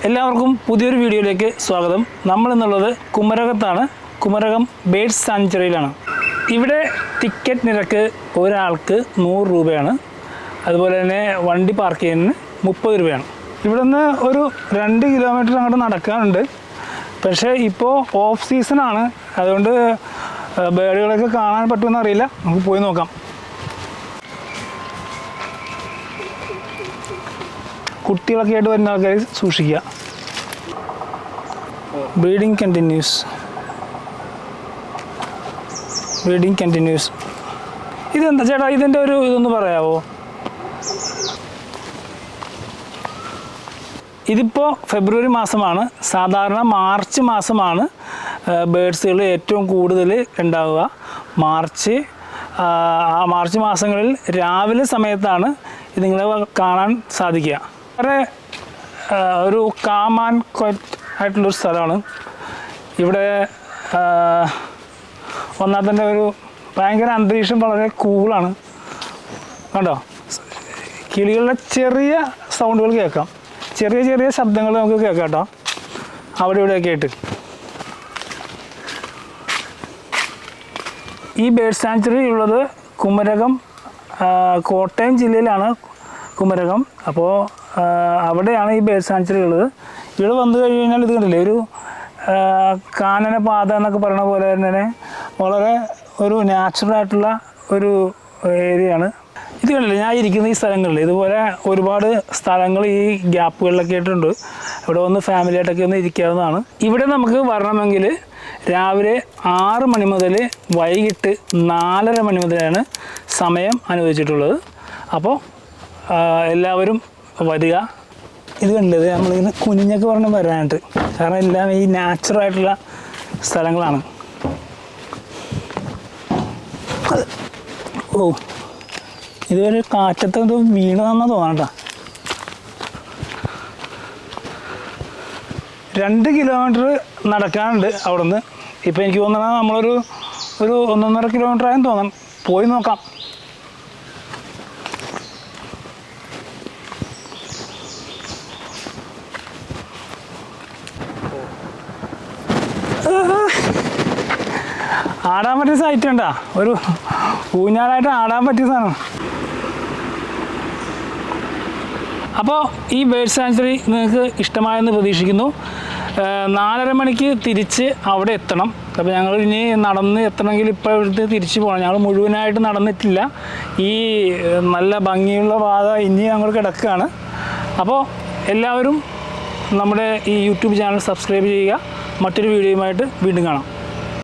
എല്ലാവർക്കും പുതിയൊരു വീഡിയോയിലേക്ക് സ്വാഗതം. നമ്മൾ എന്നുള്ളത് കുമരകത്താണ്. കുമരകം ബേഡ്സ് സാങ്ച്വറിയിലാണ്. ഇവിടെ ടിക്കറ്റ് നിരക്ക് ഒരാൾക്ക് 100 രൂപയാണ്. അതുപോലെ തന്നെ വണ്ടി പാർക്ക് ചെയ്യുന്നതിന് 30 രൂപയാണ്. ഇവിടെ നിന്ന് ഒരു 2 കിലോമീറ്റർ അങ്ങോട്ട് നടക്കാനുണ്ട്. പക്ഷേ ഇപ്പോൾ ഓഫ് സീസണാണ്, അതുകൊണ്ട് ബേഡുകളൊക്കെ കാണാൻ പറ്റുമെന്ന് അറിയില്ല. നമുക്ക് പോയി നോക്കാം. കുട്ടികളൊക്കെ ആയിട്ട് വരുന്ന ആൾക്കാർ സൂക്ഷിക്കുക. Breeding continuous. ഇതെന്താ ചേട്ടാ, ഇതിൻ്റെ ഒരു ഇതൊന്ന് പറയാമോ? ഇതിപ്പോൾ ഫെബ്രുവരി മാസമാണ്. സാധാരണ മാർച്ച് മാസമാണ് ബേഡ്സുകൾ ഏറ്റവും കൂടുതൽ ഉണ്ടാവുക. മാർച്ച് മാസങ്ങളിൽ രാവിലെ സമയത്താണ് ഇതിങ്ങളെ കാണാൻ സാധിക്കുക. വളരെ ഒരു കാം ആൻഡ് ക്വയറ്റ് ആയിട്ടുള്ളൊരു സ്ഥലമാണ്. ഇവിടെ ഒന്നാമത്തെ തന്നെ ഒരു ഭയങ്കര അന്തരീക്ഷം, വളരെ കൂളാണ്. കണ്ടോ, കിളികളുടെ ചെറിയ സൗണ്ടുകൾ കേൾക്കാം, ചെറിയ ചെറിയ ശബ്ദങ്ങൾ നമുക്ക് കേൾക്കാം കേട്ടോ, അവിടെ ഇവിടെയൊക്കെ ആയിട്ട്. ഈ ബേഡ് സാങ്ച്വറി ഉള്ളത് കുമരകം, കോട്ടയം ജില്ലയിലാണ് കുമരകം. അപ്പോൾ അവിടെയാണ് ഈ ബേഡ് സാങ്ച്വറി ഉള്ളത്. ഇവിടെ വന്നു കഴിഞ്ഞാൽ ഇത് കണ്ടില്ലേ, ഒരു കാനനപാത എന്നൊക്കെ പറയുന്ന പോലെ തന്നെ വളരെ ഒരു നാച്ചുറലായിട്ടുള്ള ഒരു ഏരിയയാണ്. ഇത് കണ്ടില്ലേ, ഞാൻ ഇരിക്കുന്ന ഈ സ്ഥലങ്ങളിൽ ഇതുപോലെ ഒരുപാട് സ്ഥലങ്ങൾ ഈ ഗ്യാപ്പുകളിലൊക്കെ ആയിട്ടുണ്ട്. ഇവിടെ വന്ന് ഫാമിലിയായിട്ടൊക്കെ ഒന്ന് ഇരിക്കാവുന്നതാണ്. ഇവിടെ നമുക്ക് വരണമെങ്കിൽ രാവിലെ 6 മണി മുതൽ വൈകിട്ട് 4:30 മണി മുതലാണ് സമയം അനുവദിച്ചിട്ടുള്ളത്. അപ്പോൾ എല്ലാവരും വരിക. ഇത് കണ്ടത് നമ്മളിങ്ങനെ കുനിഞ്ഞൊക്കെ പറഞ്ഞ് വരാനായിട്ട്, കാരണം എല്ലാം ഈ നാച്ചുറലായിട്ടുള്ള സ്ഥലങ്ങളാണ്. ഓ, ഇതുവരെ കാറ്റത്തൊക്കെ വീണതാണെന്ന് തോന്നണ്ട. 2 കിലോമീറ്റർ നടക്കാനുണ്ട് അവിടെ നിന്ന്. ഇപ്പോൾ എനിക്ക് തോന്നണത് നമ്മളൊരു 1.5 കിലോമീറ്റർ ആയെന്ന് തോന്നണം. പോയി നോക്കാം. ആടാൻ പറ്റിയ സൈറ്റ് ഉണ്ടാ, ഒരു ഊഞ്ഞാലായിട്ട് ആടാൻ പറ്റിയ സാധനം. അപ്പോൾ ഈ ബേഡ് സാങ്ച്വറി നിങ്ങൾക്ക് ഇഷ്ടമായെന്ന് പ്രതീക്ഷിക്കുന്നു. 4:30 മണിക്ക് തിരിച്ച് അവിടെ എത്തണം. അപ്പോൾ ഞങ്ങൾ ഇനി നടന്ന് എത്തണമെങ്കിൽ ഇപ്പോൾ ഇവിടുത്തെ തിരിച്ച് പോകണം. ഞങ്ങൾ മുഴുവനായിട്ട് നടന്നിട്ടില്ല. ഈ നല്ല ഭംഗിയുള്ള പാത ഇനി ഞങ്ങൾ കിടക്കുകയാണ്. അപ്പോൾ എല്ലാവരും നമ്മുടെ ഈ യൂട്യൂബ് ചാനൽ സബ്സ്ക്രൈബ് ചെയ്യുക. മറ്റൊരു വീഡിയോയുമായിട്ട് വീണ്ടും കാണാം.